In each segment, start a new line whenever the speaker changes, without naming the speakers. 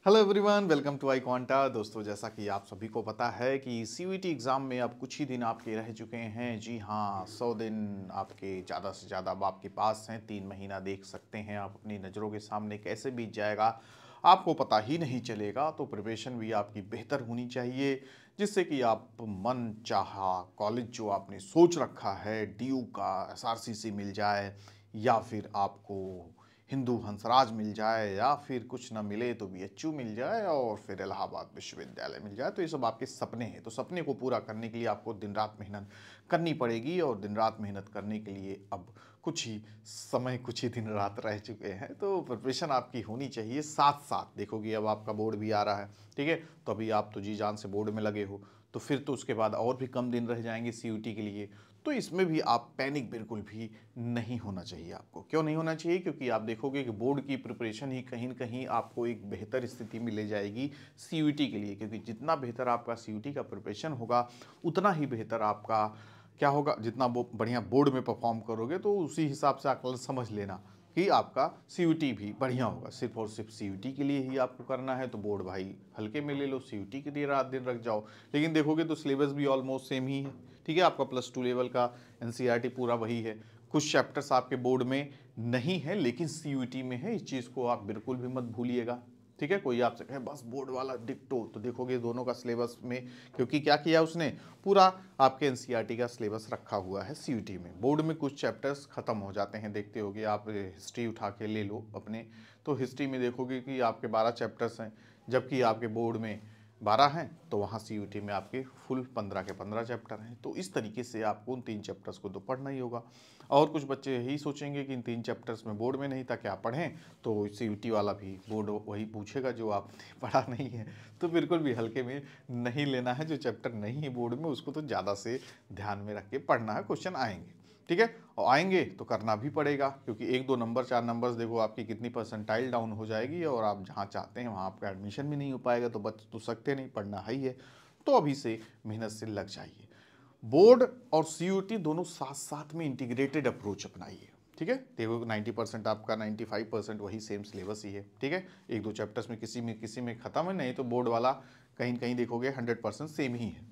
Hello everyone, welcome to iQuanta. दोस्तों, जैसा कि आप सभी को पता है कि सीयूईटी एग्ज़ाम में अब कुछ ही दिन आपके रह चुके हैं। जी हाँ, 100 दिन आपके ज़्यादा से ज़्यादा अब आपके पास हैं। 3 महीना देख सकते हैं आप अपनी नज़रों के सामने कैसे बीत जाएगा आपको पता ही नहीं चलेगा। तो प्रिपरेशन भी आपकी बेहतर होनी चाहिए, जिससे कि आप मन चाहा कॉलेज जो आपने सोच रखा है डीयू का एसआरसीसी मिल जाए, या फिर आपको हिंदू हंसराज मिल जाए, या फिर कुछ ना मिले तो बीएचयू मिल जाए, और फिर इलाहाबाद विश्वविद्यालय मिल जाए। तो ये सब आपके सपने हैं। तो सपने को पूरा करने के लिए आपको दिन रात मेहनत करनी पड़ेगी, और दिन रात मेहनत करने के लिए अब कुछ ही समय, कुछ ही दिन रात रह चुके हैं। तो प्रिपरेशन आपकी होनी चाहिए। साथ साथ देखोगे अब आपका बोर्ड भी आ रहा है, ठीक है। तो अभी आप तो जी जान से बोर्ड में लगे हो, तो फिर तो उसके बाद और भी कम दिन रह जाएंगे सीयूटी के लिए। तो इसमें भी आप पैनिक बिल्कुल भी नहीं होना चाहिए। आपको क्यों नहीं होना चाहिए? क्योंकि आप देखोगे कि बोर्ड की प्रिपरेशन ही कहीं न कहीं आपको एक बेहतर स्थिति में ले जाएगी सीयूटी के लिए। क्योंकि जितना बेहतर आपका सीयूटी का प्रिपरेशन होगा, उतना ही बेहतर आपका क्या होगा, जितना बढ़िया बोर्ड में परफॉर्म करोगे, तो उसी हिसाब से आकलन समझ लेना कि आपका सीयूटी भी बढ़िया होगा। सिर्फ और सिर्फ सीयूटी के लिए ही आपको करना है तो बोर्ड भाई हल्के में ले लो, सीयूटी के लिए रात दिन रख जाओ। लेकिन देखोगे तो सिलेबस भी ऑलमोस्ट सेम ही है, ठीक है। आपका +2 लेवल का एनसीईआरटी पूरा वही है। कुछ चैप्टर्स आपके बोर्ड में नहीं है लेकिन सीयूटी में है। इस चीज़ को आप बिल्कुल भी मत भूलिएगा, ठीक है। कोई आपसे कहे बस बोर्ड वाला डिक्टो, तो देखोगे दोनों का सिलेबस में, क्योंकि क्या किया उसने, पूरा आपके एनसीईआरटी का सिलेबस रखा हुआ है सीयूटी में। बोर्ड में कुछ चैप्टर्स खत्म हो जाते हैं, देखते होगे आप। हिस्ट्री उठा के ले लो अपने, तो हिस्ट्री में देखोगे कि आपके 12 चैप्टर्स हैं, जबकि आपके बोर्ड में 12 हैं। तो वहाँ सीयूटी में आपके फुल 15 के 15 चैप्टर हैं। तो इस तरीके से आपको उन 3 चैप्टर्स को तो पढ़ना ही होगा। और कुछ बच्चे यही सोचेंगे कि इन 3 चैप्टर्स में बोर्ड में नहीं था, क्या पढ़ें। तो सीयूटी वाला भी बोर्ड वही पूछेगा जो आपने पढ़ा नहीं है। तो बिल्कुल भी हल्के में नहीं लेना है। जो चैप्टर नहीं है बोर्ड में, उसको तो ज़्यादा से ध्यान में रख के पढ़ना है। क्वेश्चन आएंगे, ठीक है, और आएंगे तो करना भी पड़ेगा। क्योंकि 1-2 नंबर, 4 नंबर्स देखो आपकी कितनी परसेंटाइल डाउन हो जाएगी, और आप जहाँ चाहते हैं वहाँ आपका एडमिशन भी नहीं हो पाएगा। तो बच तो सकते नहीं, पढ़ना है ही है। तो अभी से मेहनत से लग जाइए। बोर्ड और सीयूटी दोनों साथ साथ में इंटीग्रेटेड अप्रोच अपनाइए, ठीक है। देखो 90% आपका 95% वही सेम सिलेबस ही है, ठीक है। 1-2 चैप्टर्स में किसी में खत्म है, नहीं तो बोर्ड वाला कहीं कहीं देखोगे 100% सेम ही है।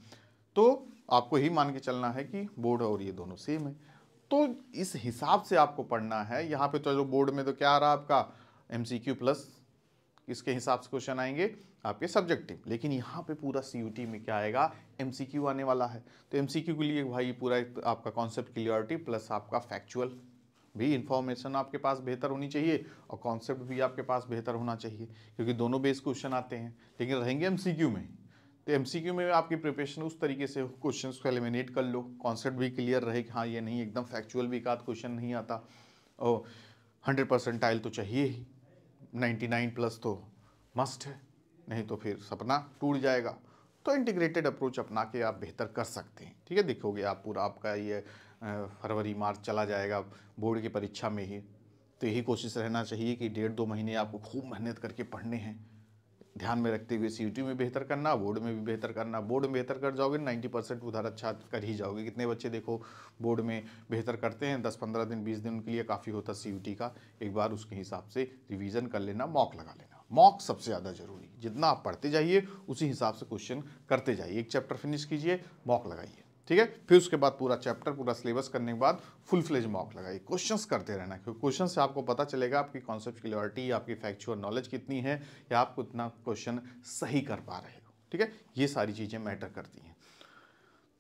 तो आपको ही मान के चलना है कि बोर्ड और ये दोनों सेम है। तो इस हिसाब से आपको पढ़ना है। यहाँ पे तो जो बोर्ड में तो क्या आ रहा है आपका एमसीक्यू प्लस, किसके हिसाब से क्वेश्चन आएंगे, आपके सब्जेक्टिव। लेकिन यहाँ पे पूरा सीयूटी में क्या आएगा, एमसीक्यू आने वाला है। तो एमसीक्यू के लिए भाई पूरा आपका कॉन्सेप्ट क्लियरिटी प्लस आपका फैक्चुअल भी इंफॉर्मेशन आपके पास बेहतर होनी चाहिए, और कॉन्सेप्ट भी आपके पास बेहतर होना चाहिए। क्योंकि दोनों बेस क्वेश्चन आते हैं, लेकिन रहेंगे एमसीक्यू में। तो एमसीक्यू में आपकी प्रिपरेशन उस तरीके से क्वेश्चंस को एलिमिनेट कर लो, कॉन्सेप्ट भी क्लियर रहे कि हाँ ये नहीं एकदम फैक्चुअल भी एक आध क्वेश्चन नहीं आता। और 100% तो चाहिए ही, 99+ तो मस्ट है, नहीं तो फिर सपना टूट जाएगा। तो इंटीग्रेटेड अप्रोच अपना के आप बेहतर कर सकते हैं, ठीक है। देखोगे आप पूरा आपका ये फरवरी मार्च चला जाएगा बोर्ड की परीक्षा में ही। तो यही कोशिश रहना चाहिए कि 1.5-2 महीने आपको खूब मेहनत करके पढ़ने हैं, ध्यान में रखते हुए सीयूटी में बेहतर करना, बोर्ड में भी बेहतर करना। बोर्ड में बेहतर कर जाओगे 90% उधर अच्छा कर ही जाओगे। कितने बच्चे देखो बोर्ड में बेहतर करते हैं, 10-15 दिन 20 दिन उनके लिए काफ़ी होता सीयूटी का। एक बार उसके हिसाब से रिवीजन कर लेना, मॉक लगा लेना। मॉक सबसे ज़्यादा जरूरी, जितना आप पढ़ते जाइए उसी हिसाब से क्वेश्चन करते जाइए। एक चैप्टर फिनिश कीजिए, मॉक लगाइए, ठीक है। फिर उसके बाद पूरा चैप्टर, पूरा सिलेबस करने के बाद फुल फ्लेज मॉक लगाइए। क्वेश्चंस करते रहना, क्योंकि क्वेश्चन से आपको पता चलेगा आपकी कॉन्सेप्ट क्लियरिटी, आपकी फैक्चुअल नॉलेज कितनी है, या आप कितना क्वेश्चन सही कर पा रहे हो, ठीक है। ये सारी चीज़ें मैटर करती हैं।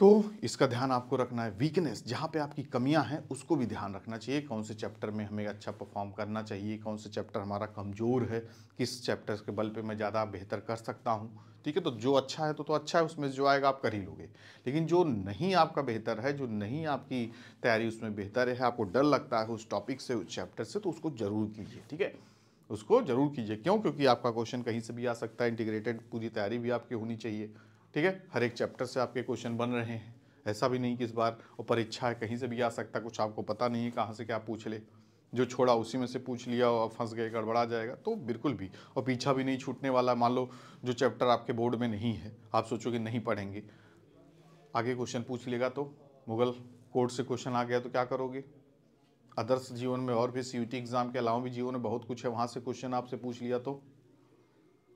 तो इसका ध्यान आपको रखना है। वीकनेस, जहाँ पे आपकी कमियां हैं उसको भी ध्यान रखना चाहिए। कौन से चैप्टर में हमें अच्छा परफॉर्म करना चाहिए, कौन से चैप्टर हमारा कमज़ोर है, किस चैप्टर के बल पे मैं ज़्यादा बेहतर कर सकता हूँ, ठीक है। तो जो अच्छा है तो अच्छा है, उसमें जो आएगा आप कर ही लोगे। लेकिन जो नहीं आपका बेहतर है, जो नहीं आपकी तैयारी उसमें बेहतर है, आपको डर लगता है उस टॉपिक से, उस चैप्टर से, तो उसको ज़रूर कीजिए, ठीक है। उसको जरूर कीजिए। क्यों? क्योंकि आपका क्वेश्चन कहीं से भी आ सकता है। इंटीग्रेटेड पूरी तैयारी भी आपकी होनी चाहिए, ठीक है। हर एक चैप्टर से आपके क्वेश्चन बन रहे हैं, ऐसा भी नहीं कि इस बार और परीक्षा है कहीं से भी आ सकता है, कुछ आपको पता नहीं है कहाँ से क्या पूछ ले, जो छोड़ा उसी में से पूछ लिया और फंस गए, गड़बड़ा जाएगा। तो बिल्कुल भी, और पीछा भी नहीं छूटने वाला। मान लो जो चैप्टर आपके बोर्ड में नहीं है, आप सोचोगे नहीं पढ़ेंगे, आगे क्वेश्चन पूछ लेगा तो मुगल कोर्ट से क्वेश्चन आ गया तो क्या करोगे? अदर्स जीवन में और भी सीयूटी एग्जाम के अलावा भी जीवन में बहुत कुछ है, वहाँ से क्वेश्चन आपसे पूछ लिया तो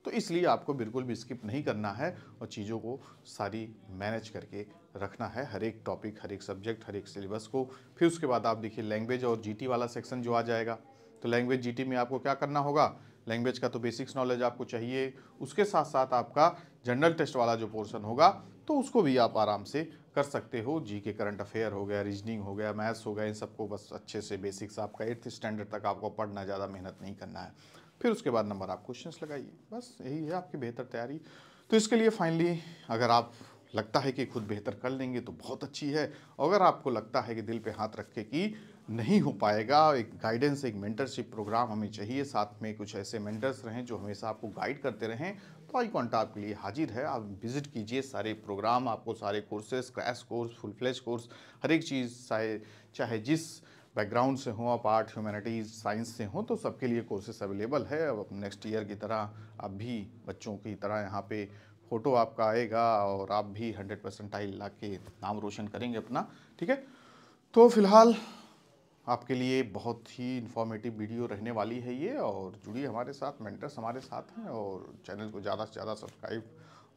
तो इसलिए आपको बिल्कुल भी स्किप नहीं करना है और चीज़ों को सारी मैनेज करके रखना है, हर एक टॉपिक, हर एक सब्जेक्ट, हर एक सिलेबस को। फिर उसके बाद आप देखिए लैंग्वेज और जीटी वाला सेक्शन जो आ जाएगा, तो लैंग्वेज जीटी में आपको क्या करना होगा, लैंग्वेज का तो बेसिक्स नॉलेज आपको चाहिए, उसके साथ साथ आपका जनरल टेस्ट वाला जो पोर्शन होगा तो उसको भी आप आराम से कर सकते हो। जी के करंट अफेयर हो गया, रीजनिंग हो गया, मैथ्स हो गया, इन सबको बस अच्छे से बेसिक्स आपका 8th स्टैंडर्ड तक आपको पढ़ना, ज़्यादा मेहनत नहीं करना है। फिर उसके बाद नंबर आप क्वेश्चंस लगाइए, बस यही है आपकी बेहतर तैयारी। तो इसके लिए फाइनली अगर आप लगता है कि खुद बेहतर कर लेंगे तो बहुत अच्छी है, अगर आपको लगता है कि दिल पे हाथ रख के कि नहीं हो पाएगा, एक गाइडेंस, एक मेंटरशिप प्रोग्राम हमें चाहिए, साथ में कुछ ऐसे मेंटर्स रहें जो हमेशा आपको गाइड करते रहें, तो आई क्वांटा आपके लिए हाजिर है। आप विजिट कीजिए, सारे प्रोग्राम आपको, सारे courses, crash course, full fledge course, हर एक चीज़, चाहे जिस बैकग्राउंड से हो आप, आर्ट, ह्यूमैनिटीज़, साइंस से हो, तो सबके लिए कोर्सेस अवेलेबल है। अब नेक्स्ट ईयर की तरह आप भी बच्चों की तरह यहाँ पे फ़ोटो आपका आएगा और आप भी 100% ला के नाम रोशन करेंगे अपना, ठीक है। तो फिलहाल आपके लिए बहुत ही इन्फॉर्मेटिव वीडियो रहने वाली है ये, और जुड़िए हमारे साथ, मेंटर्स हमारे साथ हैं, और चैनल को ज़्यादा से ज़्यादा सब्सक्राइब,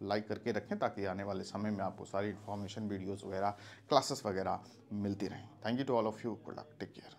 लाइक करके रखें ताकि आने वाले समय में आपको सारी इन्फॉर्मेशन, वीडियोज़ वगैरह, क्लासेस वगैरह मिलती रहें। Thank you to all of you, good luck, take care.